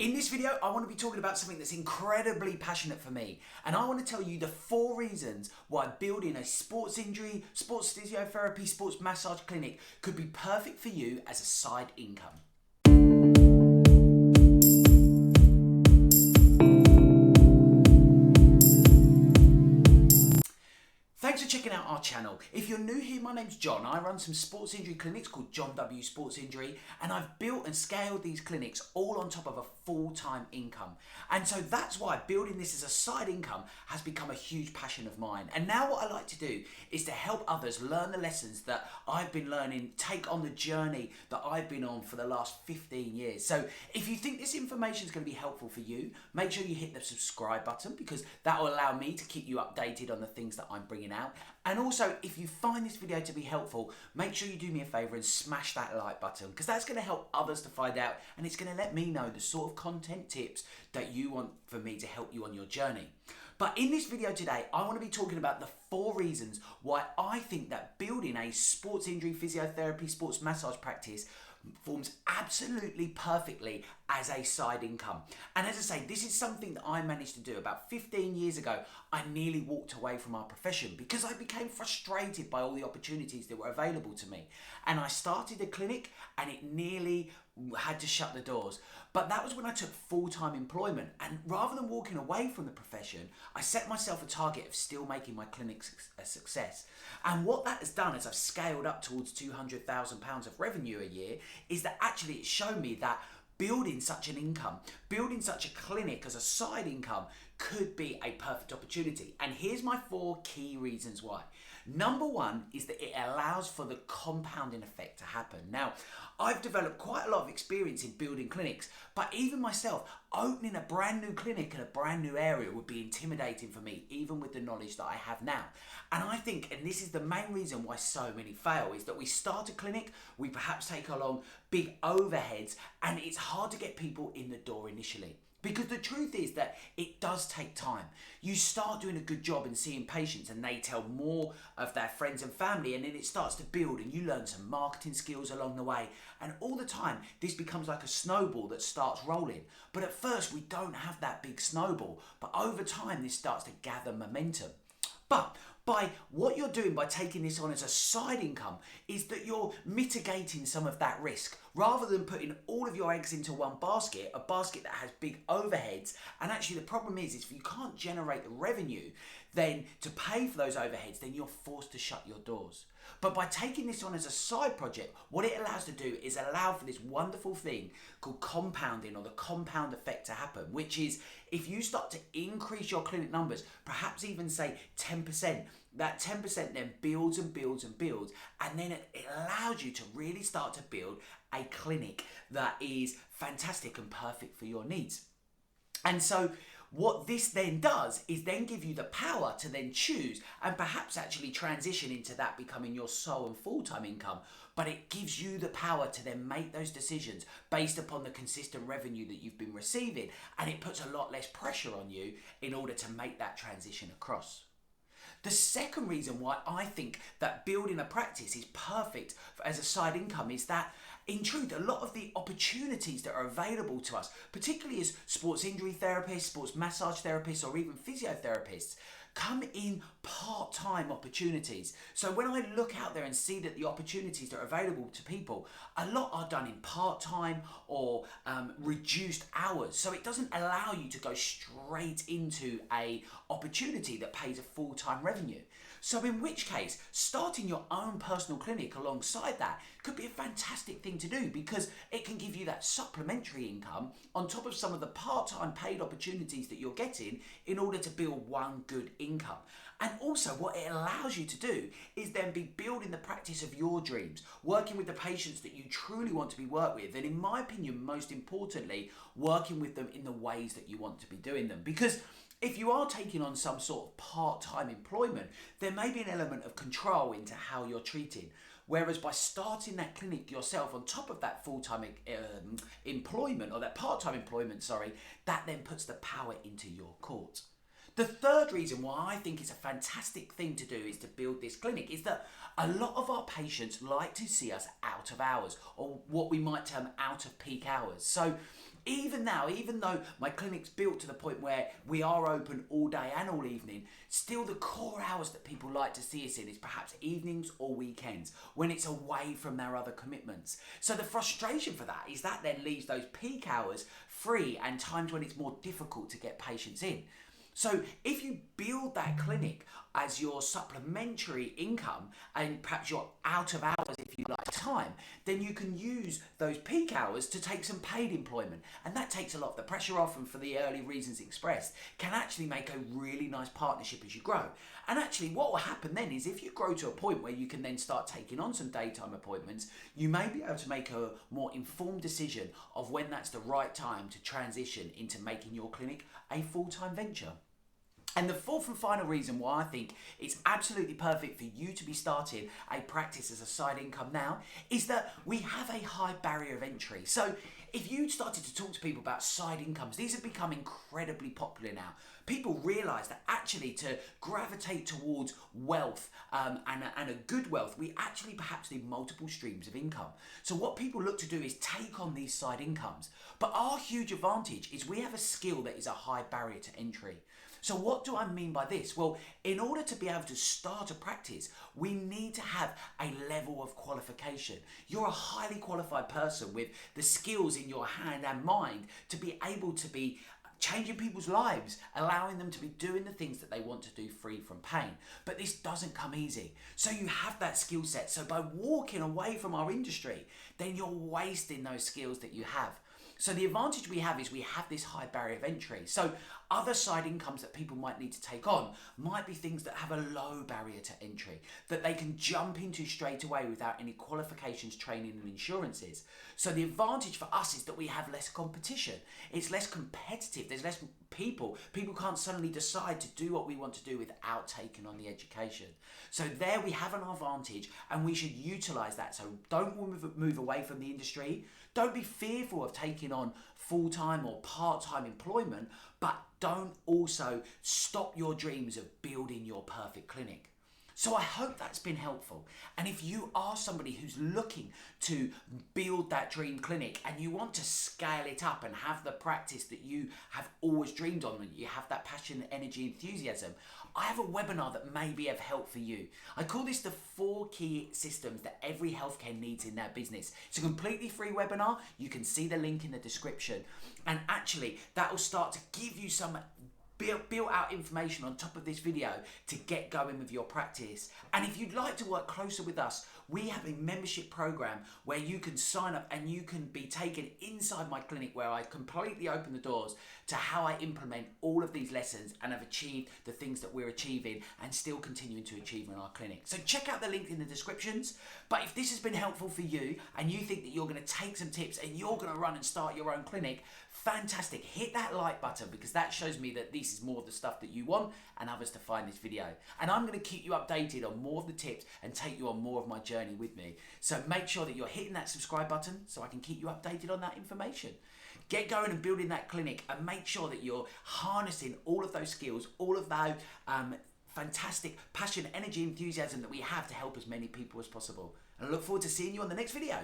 In this video, I want to be talking about something that's incredibly passionate for me, and I want to tell you the 4 reasons why building a sports injury, sports physiotherapy, sports massage clinic could be perfect for you as a side income. Thanks for checking out our channel. If you're new here, my name's John. I run some sports injury clinics called John W Sports Injury, and I've built and scaled these clinics all on top of a full-time income. And so that's why building this as a side income has become a huge passion of mine. And now what I like to do is to help others learn the lessons that I've been learning, take on the journey that I've been on for the last 15 years. So if you think this information is going to be helpful for you, make sure you hit the subscribe button, because that will allow me to keep you updated on the things that I'm bringing out. And also, if you find this video to be helpful, make sure you do me a favor and smash that like button, because that's going to help others to find out, and it's going to let me know the sort of content tips that you want for me to help you on your journey. But in this video today, I want to be talking about the 4 reasons why I think that building a sports injury physiotherapy, sports massage practice forms absolutely perfectly as a side income. And as I say, this is something that I managed to do about 15 years ago. I nearly walked away from our profession because I became frustrated by all the opportunities that were available to me. And I started a clinic and it nearly had to shut the doors. But that was when I took full-time employment, and rather than walking away from the profession, I set myself a target of still making my clinic a success. And what that has done as I've scaled up towards £200,000 of revenue a year is that actually it's shown me that building such an income, building such a clinic as a side income could be a perfect opportunity. And here's my 4 key reasons why. Number 1 is that it allows for the compounding effect to happen. Now, I've developed quite a lot of experience in building clinics, but even myself, opening a brand new clinic in a brand new area would be intimidating for me, even with the knowledge that I have now. And I think, and this is the main reason why so many fail, is that we start a clinic, we perhaps take along big overheads, and it's hard to get people in the door initially. Because the truth is that it does take time. You start doing a good job and seeing patients, and they tell more of their friends and family, and then it starts to build, and you learn some marketing skills along the way. And all the time, this becomes like a snowball that starts rolling. But at first, we don't have that big snowball. But over time, this starts to gather momentum. But by what you're doing by taking this on as a side income is that you're mitigating some of that risk. Rather than putting all of your eggs into one basket, a basket that has big overheads, and actually the problem is if you can't generate the revenue then to pay for those overheads, then you're forced to shut your doors. But by taking this on as a side project, what it allows to do is allow for this wonderful thing called compounding, or the compound effect to happen, which is if you start to increase your clinic numbers, perhaps even say 10%, that 10% then builds and builds and builds, and then it allows you to really start to build a clinic that is fantastic and perfect for your needs. And so what this then does is then give you the power to then choose and perhaps actually transition into that becoming your sole and full-time income. But it gives you the power to then make those decisions based upon the consistent revenue that you've been receiving. And it puts a lot less pressure on you in order to make that transition across. The second reason why I think that building a practice is perfect as a side income is that, in truth, a lot of the opportunities that are available to us, particularly as sports injury therapists, sports massage therapists, or even physiotherapists, come in part-time opportunities. So when I look out there and see that the opportunities that are available to people, a lot are done in part-time or reduced hours. So it doesn't allow you to go straight into a opportunity that pays a full-time revenue. So in which case, starting your own personal clinic alongside that could be a fantastic thing to do, because it can give you that supplementary income on top of some of the part-time paid opportunities that you're getting in order to build one good income. And also what it allows you to do is then be building the practice of your dreams, working with the patients that you truly want to be worked with, and in my opinion, most importantly, working with them in the ways that you want to be doing them. Because if you are taking on some sort of part-time employment, there may be an element of control into how you're treated. Whereas by starting that clinic yourself on top of that full-time employment, or that part-time employment, that then puts the power into your court. The third reason why I think it's a fantastic thing to do is to build this clinic is that a lot of our patients like to see us out of hours, or what we might term out of peak hours. So even now, even though my clinic's built to the point where we are open all day and all evening, still the core hours that people like to see us in is perhaps evenings or weekends when it's away from their other commitments. So the frustration for that is that then leaves those peak hours free and times when it's more difficult to get patients in. So if you build that clinic as your supplementary income and perhaps you're out of hours if you like time, then you can use those peak hours to take some paid employment, and that takes a lot of the pressure off, and for the early reasons expressed can actually make a really nice partnership as you grow. And actually what will happen then is if you grow to a point where you can then start taking on some daytime appointments, you may be able to make a more informed decision of when that's the right time to transition into making your clinic a full-time venture. And the fourth and final reason why I think it's absolutely perfect for you to be starting a practice as a side income now is that we have a high barrier of entry. So if you started to talk to people about side incomes, these have become incredibly popular now. People realise that actually to gravitate towards wealth and a good wealth, we actually perhaps need multiple streams of income. So what people look to do is take on these side incomes. But our huge advantage is we have a skill that is a high barrier to entry. So what do I mean by this? Well, in order to be able to start a practice, we need to have a level of qualification. You're a highly qualified person with the skills in your hand and mind to be able to be changing people's lives, allowing them to be doing the things that they want to do free from pain. But this doesn't come easy. So you have that skill set. So by walking away from our industry, then you're wasting those skills that you have. So the advantage we have is we have this high barrier of entry. So other side incomes that people might need to take on might be things that have a low barrier to entry, that they can jump into straight away without any qualifications, training and insurances. So the advantage for us is that we have less competition. It's less competitive. There's less people. People can't suddenly decide to do what we want to do without taking on the education. So there we have an advantage and we should utilize that. So don't move away from the industry. Don't be fearful of taking on full-time or part-time employment, but don't also stop your dreams of building your perfect clinic. So I hope that's been helpful. And if you are somebody who's looking to build that dream clinic and you want to scale it up and have the practice that you have always dreamed on, and you have that passion, energy, enthusiasm, I have a webinar that may be of help for you. I call this the 4 key systems that every healthcare needs in their business. It's a completely free webinar. You can see the link in the description. And actually, that will start to give you some built out information on top of this video to get going with your practice. And if you'd like to work closer with us, we have a membership program where you can sign up and you can be taken inside my clinic where I completely open the doors to how I implement all of these lessons and have achieved the things that we're achieving and still continuing to achieve in our clinic. So check out the link in the descriptions. But if this has been helpful for you and you think that you're going to take some tips and you're going to run and start your own clinic, fantastic. Hit that like button because that shows me that this is more of the stuff that you want and others to find this video. And I'm going to keep you updated on more of the tips and take you on more of my journey with me. So make sure that you're hitting that subscribe button so I can keep you updated on that information. Get going and building that clinic and make sure that you're harnessing all of those skills, all of those fantastic passion, energy, enthusiasm that we have to help as many people as possible. And I look forward to seeing you on the next video.